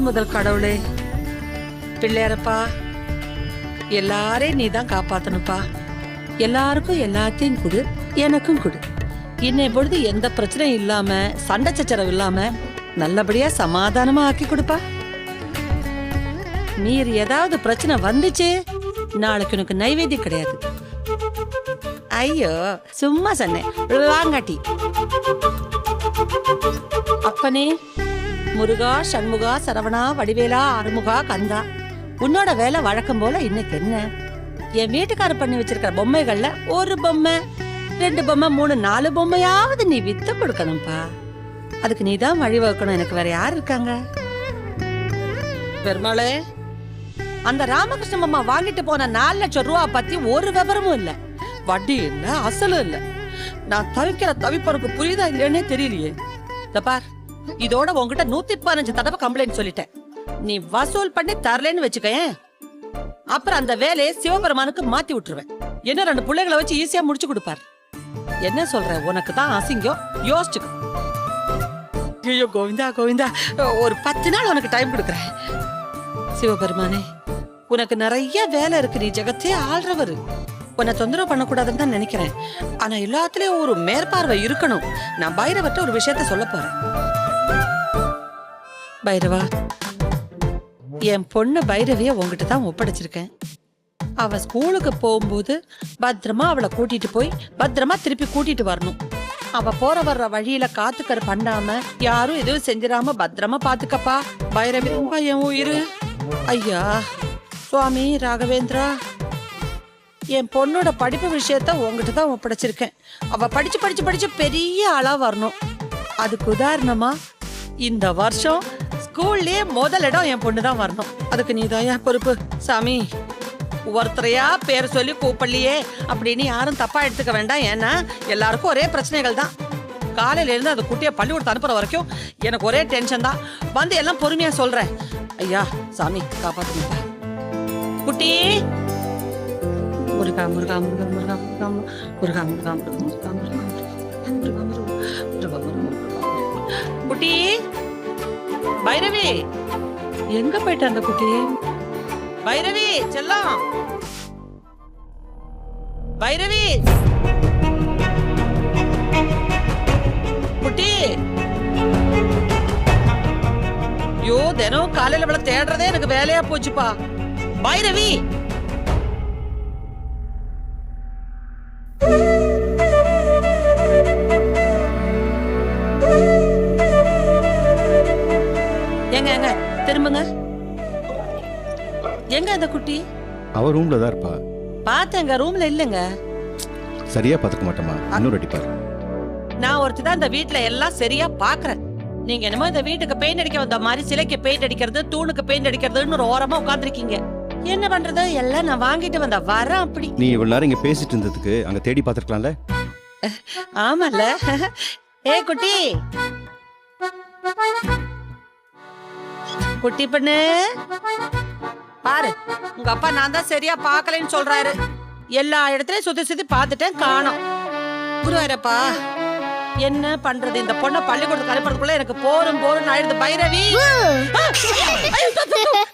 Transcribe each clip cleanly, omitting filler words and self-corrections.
முதல் கடவுளே, பிள்ளையாரப்பா, எல்லாரையும் நீ தான் காப்பாத்தணுப்பா. எல்லாருக்கும் எல்லாத்தையும் கொடு, எனக்கும் கொடு. இன்னை பொழுது எந்த பிரச்சனையும் இல்லாம, சண்டை சச்சரவு இல்லாம நல்லபடியா சமாதானமா ஆக்கி கொடுப்பா. மீறி ஏதாவது பிரச்சனை வந்துச்சு, நாளைக்கு உனக்கு நைவேத்தியம் கிடையாது. ஐயோ, சும்மா சொன்னேன், வாங்காட்டி. அப்பனே முருகா, சண்முகா, சரவணா, வடிவேலா, அருமுகா, கந்தா, உன்னோட வேலை வழக்கம் போல இன்னைக்கு என்ன? என் வீட்டுக்காரர் பண்ணி வச்சிருக்கிற பொம்மைகள்ல ஒரு பொம்மை, 2 பொம்மை, 3, 4 பொம்மையாவது நீ வித்து கொடுக்கணும்பா. அதுக்கு நீ தான் வழி வகுக்கணும். எனக்கு வேற யார் இருக்காங்க? பெருமாளே, அந்த ராமகிருஷ்ண அம்மா வாங்கிட்டு போன 4 லட்சம் ரூபா பத்தி ஒரு விவரமும் இல்ல, வட்டி இல்ல, அசலும் இல்ல. நான் தவிக்கிற தவிப்பறக்கு புரியுதா இல்லைன்னே தெரியலையே. பார், இதோட உங்ககிட்ட 115 தடவை கம்ப்ளைண்ட் சொல்லிட்டேன். நீ வசூல் பண்ணி தரலன்னு வச்சுக்கேன், அப்புறம் அந்த வேலையை சிவபெருமானுக்கு மாத்தி விட்டுருவேன். என்ன 2 பிள்ளைகளை வச்சு ஈஸியா முடிச்சு கொடுப்பார். என்ன சொல்ற? உனக்கு தான் அசிங்கம், யோசிச்சுக்க. ஐயோ கோவிந்தா கோவிந்தா, ஒரு 10 நாள் உனக்கு டைம் கொடுக்குறேன். சிவபெருமானே, உனக்கு நிறைய வேலை இருக்கு, நீ ஜெகத்தே ஆள்றவரு. உன்னை தொந்தரவு பண்ணக்கூடாதுன்னு தான் நினைக்கிறேன். ஆனா எல்லாத்துலயும் ஒரு மேற்பார்வை இருக்கணும். நான் பைரவர்ட்ட ஒரு விஷயத்த சொல்ல போறேன். பைரவா, என் பொண்ணு பைரவிய உங்ககிட்ட தான் ஒப்படைச்சிருக்கேன். அவ ஸ்கூலுக்கு போகும்போது பத்திரமா அவளை கூட்டிட்டு போய் பத்திரமா திருப்பி கூட்டிட்டு வரணும். அவ போற வர்ற வழியில காத்துக்கரு பண்ணாம, யாரும் எதுவும் செஞ்சிடாம பத்திரமா பாத்துக்கப்பா. பைரவி என் உயிரு. ஐயா சுவாமி ராகவேந்திரா, என் பொண்ணோட படிப்பு விஷயத்த உங்ககிட்ட தான் ஒப்படைச்சிருக்கேன். அவ படிச்சு படிச்சு படிச்சு பெரிய ஆளா வரணும். அதுக்கு உதாரணமா இந்த வருஷம் ஸ்கூல்லயே முதல் இடம் என் பொண்ணு தான் வரணும். அதுக்கு நீதாயா பொறுப்பு. சாமி, ஒருத்தரையா பேர் சொல்லி கூப்பிடலையே அப்படின்னு யாரும் தப்பா எடுத்துக்க வேண்டாம். ஏன்னா எல்லாருக்கும் ஒரே பிரச்சனைகள் தான். காலையில இருந்து அந்த குட்டியை பள்ளிக்கூடத்தை அனுப்புற வரைக்கும் எனக்கு ஒரே டென்ஷன் தான். வந்து எல்லாம் பொறுமையா சொல்றேன். ஐயா சாமி காப்பாத்துங்க. குட்டி, முருகா முருகா முருகா முருகா முருகா முருகா முருகா முருகா முருகா முருகா. குட்டி, பைரவி எங்க போயிட்ட அந்த குட்டி? பைரவி செல்லம், பைரவி குட்டி. ஐயோ, தினம் காலையில இவளை தேடுறதே எனக்கு வேலையா போச்சுப்பா. பைரவி, எங்க எங்க திரும்புங்க. எங்க அந்த குட்டி? அவ ரூம்ல தான் இருப்பா. பாத்தேங்க, ரூம்ல இல்லங்க. சரியா பாத்துக்க மாட்டோமா? இன்னொரு அடி பாரு. நான் ஒருத்தி தான் இந்த வீட்ல எல்லாம் சரியா பாக்குறேன். நீங்க என்னமோ இந்த வீட்டுக்கு பெயிண்ட் அடிக்க வந்த மாதிரி சிலைக்கு பெயிண்ட் அடிக்கிறது, தூணுக்கு பெயிண்ட் அடிக்கிறதுன்னு ஒரு ஓரமா உட்காந்துருக்கீங்க. என்ன பண்றது? எல்லாம் நான் வாங்கிட்டு வந்த வரேன். அப்படி நீ இவ்வளவு நேரம் இங்க பேசிட்டு இருந்ததுக்கு அங்க தேடி பாத்துக்கலாம்ல? ஆமால. ஏ குட்டி, குட்டி பண்ணு பாரு, உங்க அப்பா நான் தான் சரியா பாக்கலன்னு சொல்றாரு. எல்லா இடத்துலயும் சுத்தி சுத்தி பாத்துட்டேன், காணோம். குருவாரப்பா, என்ன பண்றது? இந்த பொண்ணை பள்ளிக்கூடத்துக்கு அனுப்புறதுக்குள்ள எனக்கு போரும் போரும் ஆயிடுது. பைரவி,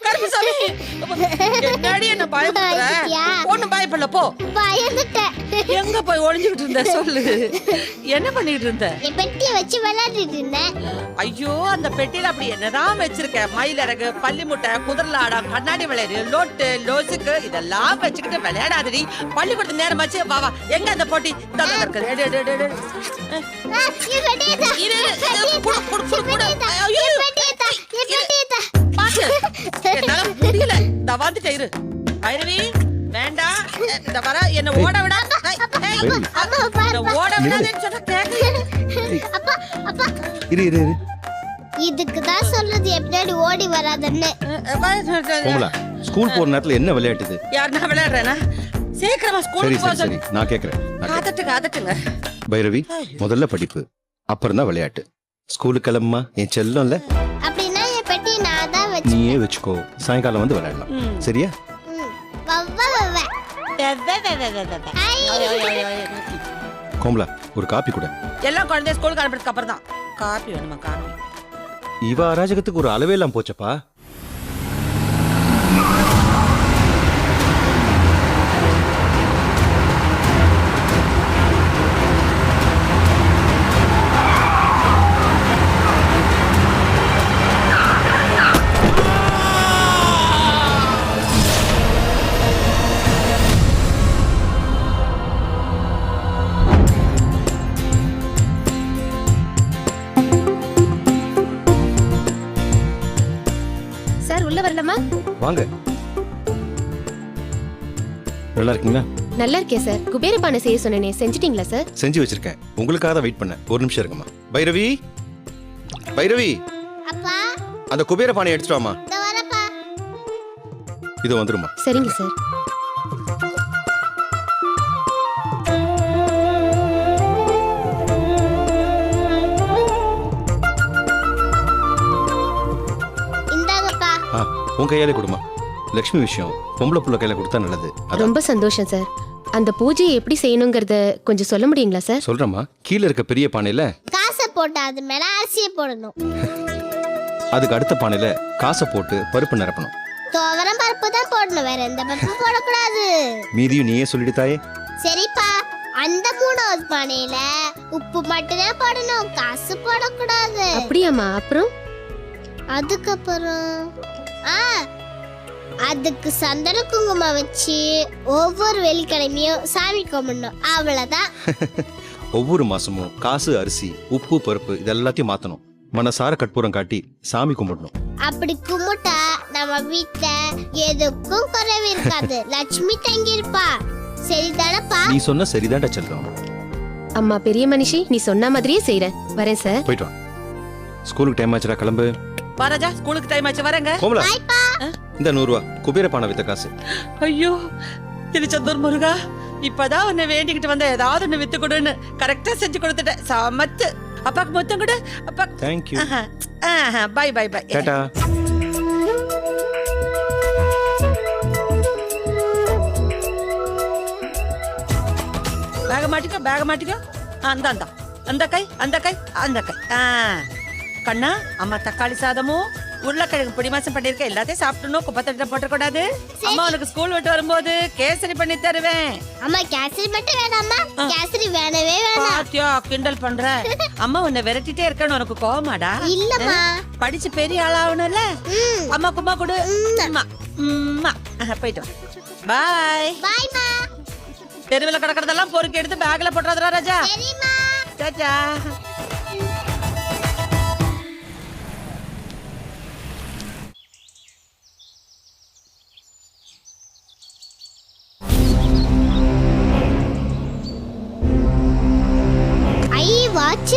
கருப்புசாமி, என்னடி என்ன பயப்படுற? ஒண்ணும் பயப்படல, போ. எங்க போய் ஒளிஞ்சுக்கிட்டு இருந்த சொல்லு? என்ன பண்ணிட்டு இருந்த? பெட்டியை வச்சு விளையாடிட்டு இருந்தேன். ஐயோ, அந்த பெட்டியில அப்படி என்னதான் வச்சிருக்க? மயிலரகு, பள்ளி முட்டை, குதிரலாடம், கண்ணாடி விளையாடு, லோட்டு, லோசுக்கு இதெல்லாம் வச்சுக்கிட்டு விளையாடாதடி. பள்ளிக்கூடத்து நேரமாச்சு, வா வா. எங்க அந்த போட்டி? முடியல, வந்துட்டேன். பைரவி வேண்டாம், இந்த வர என்ன ஓட விடா. ஓட விடாதேன்னு சொன்னா இரு. இதுக்குதான் சொல்றது எப்படி ஓடி வராதுன்னு. ஸ்கூல் போற நேரத்துல என்ன விளையாட்டுது? யார் நான் விளையாடுறேனா? சீக்கிரமா ஸ்கூலுக்கு போ சொல்லு. நான் கேக்குறேன். அதட்டுங்க. பைரவி, முதல்ல படிப்பு, அப்புறம் தான் விளையாட்டு. ஸ்கூலுக்கு கிளம்புமா என் செல்லம்ல. அப்படின்னா என் பெட்டி நான் தான் வச்சு. நீயே வச்சுக்கோ, சாயங்காலம் வந்து விளையாடலாம். சரியா? கோமலா, ஒரு காப்பி கூட. எல்லாம் குழந்தை ஸ்கூலுக்கு அனுப்புறதுக்கு அப்புறம் தான் காப்பி வேணுமா? காப்பி இவ அராஜகத்துக்கு ஒரு அளவே எல்லாம் போச்சப்பா. வாங்க. நல்லா இருக்கீங்களா? நல்லா இருக்கேன் சார். குபேர பானை செய்ய சொன்னேனே, செஞ்சிட்டீங்களா சார்? செஞ்சு வச்சிருக்கேன். உங்களுக்காக தான் வெயிட் பண்ணேன். ஒரு நிமிஷம் இருக்குமா. பைரவி, பைரவி, அப்பா அந்த குபேர பானை எடுத்துட்டு வாமா. இந்த வரப்பா. இது வந்துருமா. சரிங்க சார். இந்தாங்கப்பா. ஆ, உன் கையாலே கொடுமா. லக்ஷ்மி விஷயம் பொம்பளை புள்ள கையில கொடுத்தா நல்லது. அதான் ரொம்ப சந்தோஷம் சார். அந்த பூஜையை எப்படி செய்யணுங்கிறத கொஞ்சம் சொல்ல முடியுங்களா சார்? சொல்றேம்மா. கீழே இருக்க பெரிய பானையில காசை போட்டு அது மேல அரிசியை போடணும். அதுக்கு அடுத்த பானையில காசை போட்டு பருப்பு நிரப்பணும். துவரம் பருப்பு தான் போடணும், வேற எந்த பருப்பும் போடக்கூடாது. மீதியும் நீயே சொல்லிடுதாயே. சரிப்பா. அந்த 3வது பானையில உப்பு மட்டும்தான் போடணும், காசு போடக்கூடாது. அப்படியாம்மா? அப்புறம் அதுக்கப்புறம் அதுக்கு சந்தன குங்குமம் வச்சு ஒவ்வொரு வெள்ளிக்கிழமையும் சாமி கும்பிடணும். அவ்வளவுதான். ஒவ்வொரு மாசமும் காசு, அரிசி, உப்பு, பருப்பு இதெல்லாத்தையும் மாத்தணும். மனசார கற்பூரம் காட்டி சாமி கும்பிடணும். அப்படி கும்பிட்டா நம்ம வீட்ல எதுக்கும் குறைவு இருக்காது. லட்சுமி தங்கி இருப்பா. சரிதானப்பா? நீ சொன்ன சரிதான்டா செல்லம். அம்மா பெரிய மனுஷி, நீ சொன்ன மாதிரியே செய்றேன். வரேன் சார். போயிட்டு வா. ஸ்கூலுக்கு டைம் ஆச்சுடா, கிளம்பு. வராஜா, ஸ்கூலுக்கு டைம் ஆச்சு, வரேங்க. கோமலா, பாய்ப்பா. இந்த 100 ரூபா குபேர பானை வித்த காசு. ஐயோ, திருச்செந்தூர் முருகா, இப்பதான் உன்னை வேண்டிக்கிட்டு வந்த ஏதாவது ஒண்ணு வித்து கொடுன்னு கரெக்டா செஞ்சு கொடுத்துட்டேன். சமத்து. அப்பாக்கு மொத்தம் கொடு. அப்பா. Thank you. Bye bye bye. Tata. பேக மாட்டிக்கோ, பேக மாட்டிக்கோ. அந்த அந்த அந்த கை, அந்த கை, அந்த கை. கண்ணா, அம்மா தக்காளி சாதமும் உருளைக்கிழங்கு பொடி மாசம் பண்ணிருக்க எல்லாத்தையும் சாப்பிடணும். குப்பத்தட்ட போட்டக்கூடாது. அம்மா உனக்கு ஸ்கூல் விட்டு வரும்போது கேசரி பண்ணி தருவேன். அம்மா கேசரி மட்டும் வேணாமா? கேசரி வேணவே வேணாம். பாத்தியா, கிண்டல் பண்ற. அம்மா உன்னை விரட்டிட்டே இருக்கன்னு உனக்கு கோவமாடா? இல்லம்மா. படிச்சு பெரிய ஆளாகணும்ல. ம். அம்மா கும்மா கொடு. அம்மா. அம்மா. போயிட்டு பாய். பாய்மா. தெருவில் கிடக்கிறதெல்லாம் பொறுக்கி எடுத்து பேக்ல போட்டுறதுடா ராஜா. சரிம்மா. Tata. I watch.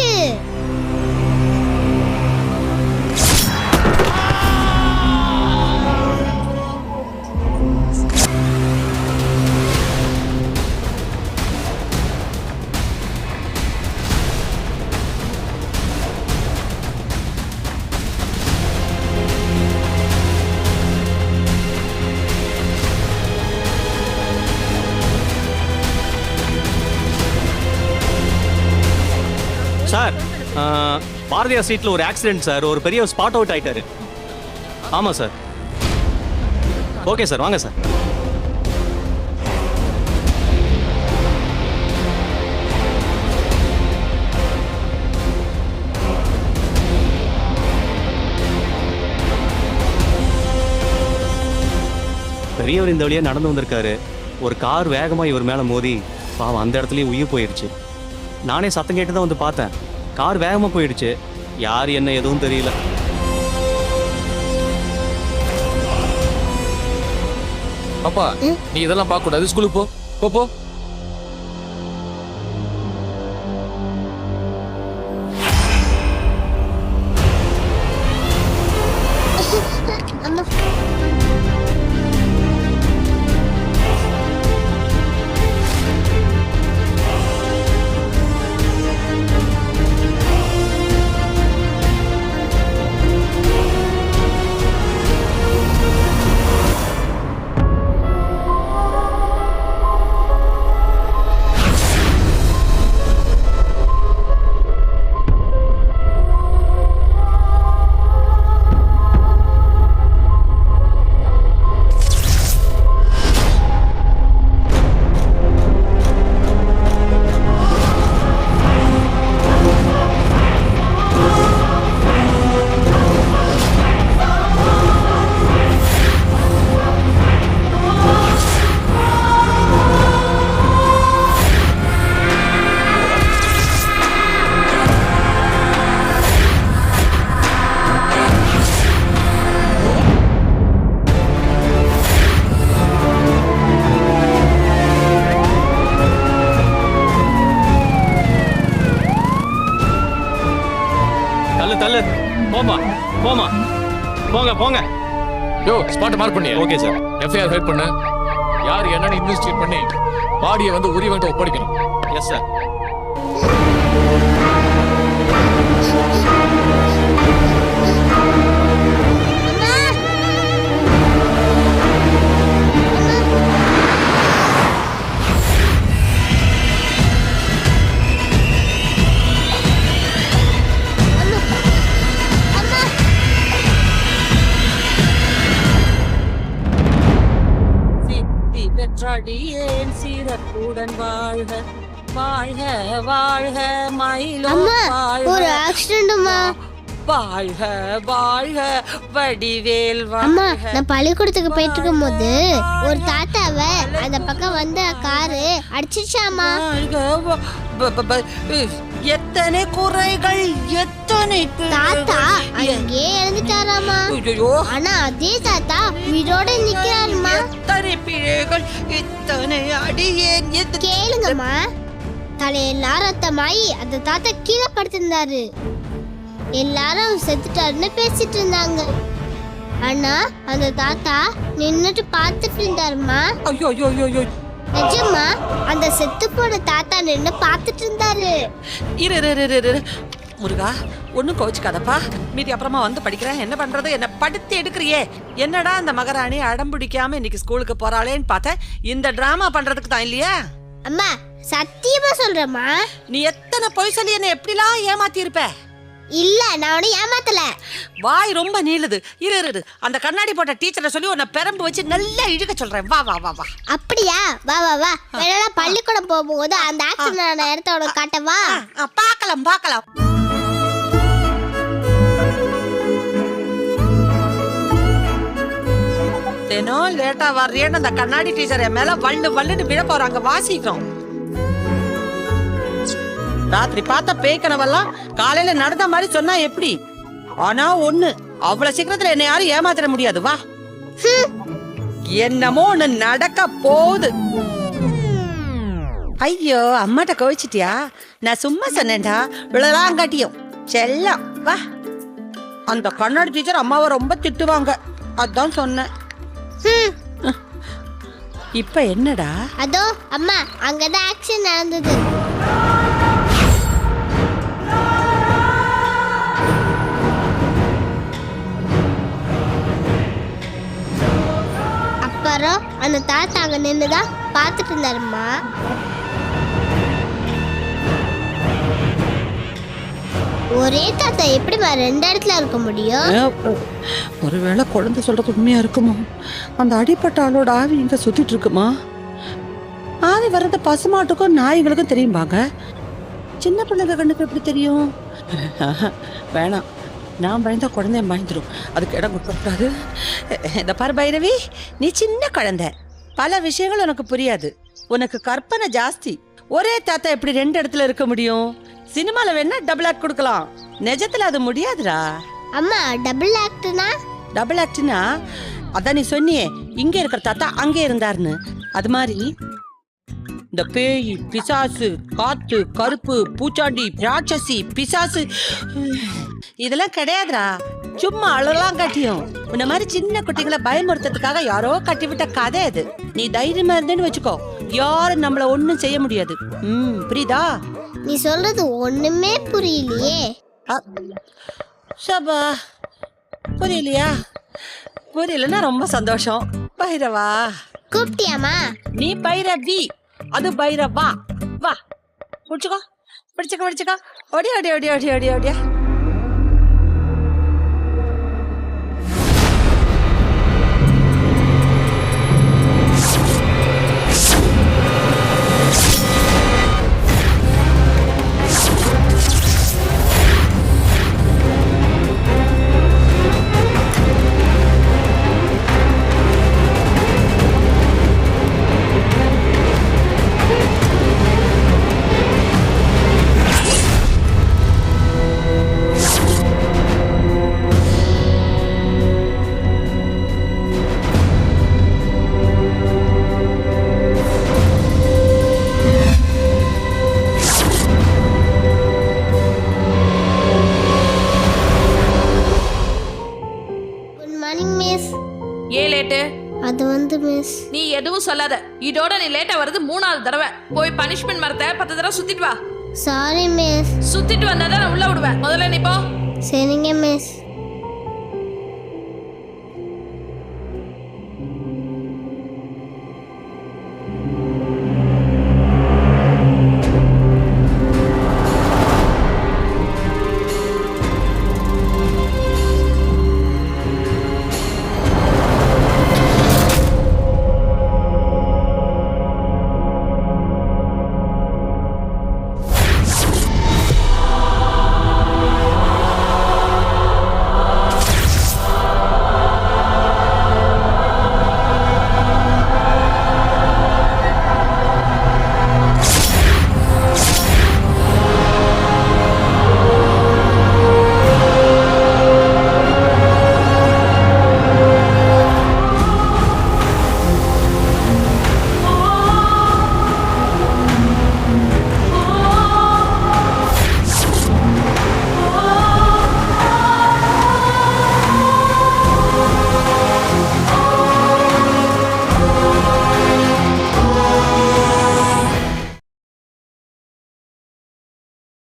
Sir, Bharathiyar ஸ்ட்ரீட்ல ஒரு ஆக்சிடென்ட் சார். ஒரு பெரிய ஸ்பாட் அவுட் ஆயிட்டாரு. ஆமா சார். ஓகே சார், வாங்க சார். பெரியவர் இந்த வழியா நடந்து வந்திருக்காரு. ஒரு கார் வேகமா இவர் மேல மோதி பாவம் அந்த இடத்துலயே உயிர் போயிடுச்சு. நானே சத்தம் கேட்டு தான் வந்து பார்த்தேன். கார் வேகமா போயிடுச்சு. யார் என்ன எதுவும் தெரியல. அப்பா, நீ இதெல்லாம் பார்க்க கூடாது. ஸ்கூலுக்கு போ போ. அம்மா. போங்க போங்க. யோ ஸ்பாட் மார்க் பண்ணி ஓகே சார். எஃப்ஐஆர் ஹெல்ப் பண்ணு. யார் என்னன்னு இன்வெஸ்டிகேட் பண்ணி பாடியை வந்து உரியவன்ட்ட ஒப்படைக்கணும். Yes sir. சித்தி பெற்றடியேன் சீரத்துடன் வாழ்க வாழ்க வாழ்க மயிலோ அம்மா ஒரு வாழ்க ஆக்சிடென்ட்மா. வாழ்க வாழ்க வடிவேல் அம்மா வாழ்க. நான் பள்ளிக்கூடத்துக்கு போயிட்டு இருக்கும் போது ஒரு தாத்தாவை அந்த பக்கம் வந்த காரு அடிச்சிருச்சாமா. வாழ்க எத்தனை குறைகள் எத்தனை தாத்தா அங்கே இறந்துட்டாராமா. ஐயோ ஆனா அதே தாத்தா உயிரோட நிக்கிறாருமா. எத்தனை பிழைகள் இத்தனை அடியேன் கேளுங்கம்மா, தலையெல்லாம் ரத்தமாயி அந்த தாத்தா கீழே படுத்திருந்தாரு. எல்லாரும் செத்துட்டாருன்னு பேசிட்டு இருந்தாங்க. ஆனா அந்த தாத்தா நின்னுட்டு பார்த்துட்டு இருந்தாருமா. ஐயோ ஐயோ ஐயோ நிஜமா அந்த செத்து போன தாத்தா நின்னு பார்த்துட்டு இருந்தாரு. இரு இரு இரு இரு முருகா ஒன்னும் கோச்சுக்காதப்பா, மீதி அப்புறமா வந்து படிக்கிறேன். என்ன பண்றது, என்ன படுத்து எடுக்கிறியே. என்னடா அந்த மகாராணி அடம் பிடிக்காம இன்னைக்கு ஸ்கூலுக்கு போறாளேன்னு பார்த்தேன். இந்த டிராமா பண்றதுக்கு தான் இல்லையா? அம்மா சத்தியமா சொல்றேம்மா. நீ எத்தனை பொய் சொல்லி என்ன எப்படிலாம் ஏமாத்தி இருப்ப. இல்ல நான் உன்னை ஏமாத்தல. வாய் ரொம்ப நீளுது. இரு இரு இரு. அந்த கண்ணாடி போட்ட டீச்சரை சொல்லி உன்னை பெரம்பு வச்சு நல்லா இழுக்க சொல்றேன். வா வா வா வா. அப்படியா? வா வா வா. வேணா பள்ளிக்கூடம் போகும்போது அந்த ஆக்சிடென்ட் ஆன இடத்த உனக்கு காட்டவா? பார்க்கலாம் பார்க்கலாம். தினம் லேட்டா வர்றேன்னு அந்த கண்ணாடி டீச்சர் என் மேல வள்ளு வள்ளுன்னு விழ போறாங்க. வாசிக்கிறோம். ராத்திரி பார்த்த பேய்க்கனவெல்லாம் காலையில நடந்த மாதிரி சொன்னா எப்படி? ஆனா ஒண்ணு, அவ்வளவு சீக்கிரத்துல என்ன யாரும் ஏமாத்திட முடியாது. வா. என்னமோ ஒண்ணு நடக்க போகுது. ஐயோ அம்மாட்ட கோவிச்சிட்டியா? நான் சும்மா சொன்னேன்டா. விழலாங்காட்டியும் செல்லம். வா. அந்த கண்ணாடி டீச்சர் அம்மாவை ரொம்ப திட்டுவாங்க, அதான் சொன்னேன். இப்ப என்னடா? அதோ அம்மா அங்கதான் ஆக்சிடென்ட் நடந்தது. அப்புறம் அந்த தாத்தா அங்க நின்னுதான் பார்த்துட்டு இருந்தாருமா. ஒரே தாத்தா எப்படிமா ரெண்டு இடத்துல இருக்க முடியும்? ஒருவேளை குழந்தை சொல்றது உண்மையா இருக்குமோ? அந்த அடிப்பட்ட ஆளோட ஆவி இங்க சுத்திட்டு இருக்குமா? ஆவி வர்றது பசுமாட்டுக்கும் நாய்களுக்கும் தெரியும்பாங்க. சின்ன பிள்ளைங்க கண்ணுக்கு எப்படி தெரியும்? வேணாம், நான் பயந்தா குழந்தைய பயந்துடும். அதுக்கு இடம் கொடுக்கக்கூடாது. இந்த பாரு பைரவி, நீ சின்ன குழந்தை, பல விஷயங்கள் உனக்கு புரியாது. உனக்கு கற்பனை ஜாஸ்தி. ஒரே தாத்தா எப்படி ரெண்டு இடத்துல இருக்க முடியும்? சினிமால வேணா டபுள் ஆக்ட் கொடுக்கலாம், நிஜத்துல அது முடியாதுடா. அம்மா டபுள் ஆக்ட்னா? டபுள் ஆக்ட்னா அதான் நீ சொன்னியே இங்க இருக்கிற தாத்தா அங்கே இருந்தாருன்னு. அது மாதிரி இந்த பேய், பிசாசு, காத்து, கருப்பு, பூச்சாண்டி, ராட்சசி, பிசாசு இதெல்லாம் கிடையாதுடா. சும்மா அழலாம் காட்டியும். உன்ன மாதிரி சின்ன குட்டிகளை பயமுறுத்துறதுக்காக யாரோ கட்டிவிட்ட கதை அது. நீ தைரியமா இருந்தேன்னு வச்சுக்கோ, யாரும் நம்மள ஒண்ணும் செய்ய முடியாது. புரியுதா? நீ சொல்றது ஒண்ணுமே புரியலையே. சபா, புரியலையா? புரியலன்னா ரொம்ப சந்தோஷம். பைரவா கூப்பிட்டியாமா? நீ பைரவி, அது பைரவா. வா பிடிச்சுக்கோ, பிடிச்சுக்கோ, பிடிச்சுக்கோ. ஓடியா ஓடியா ஓடியா ஓடியா ஓடியா ஓடியா. வந்து மிஸ். நீ எதுவும் சொல்லாத. இதோட நீ லேட்டா வருது 3வது தடவை. போய் பனிஷ்மெண்ட் மரத்தை 10 தடவை சுத்திட்டு வா. Sorry miss. சுத்திட்டு வந்தாதான் நான் உள்ள விடுவேன். முதல்ல நீ போ. சரிங்க மிஸ்.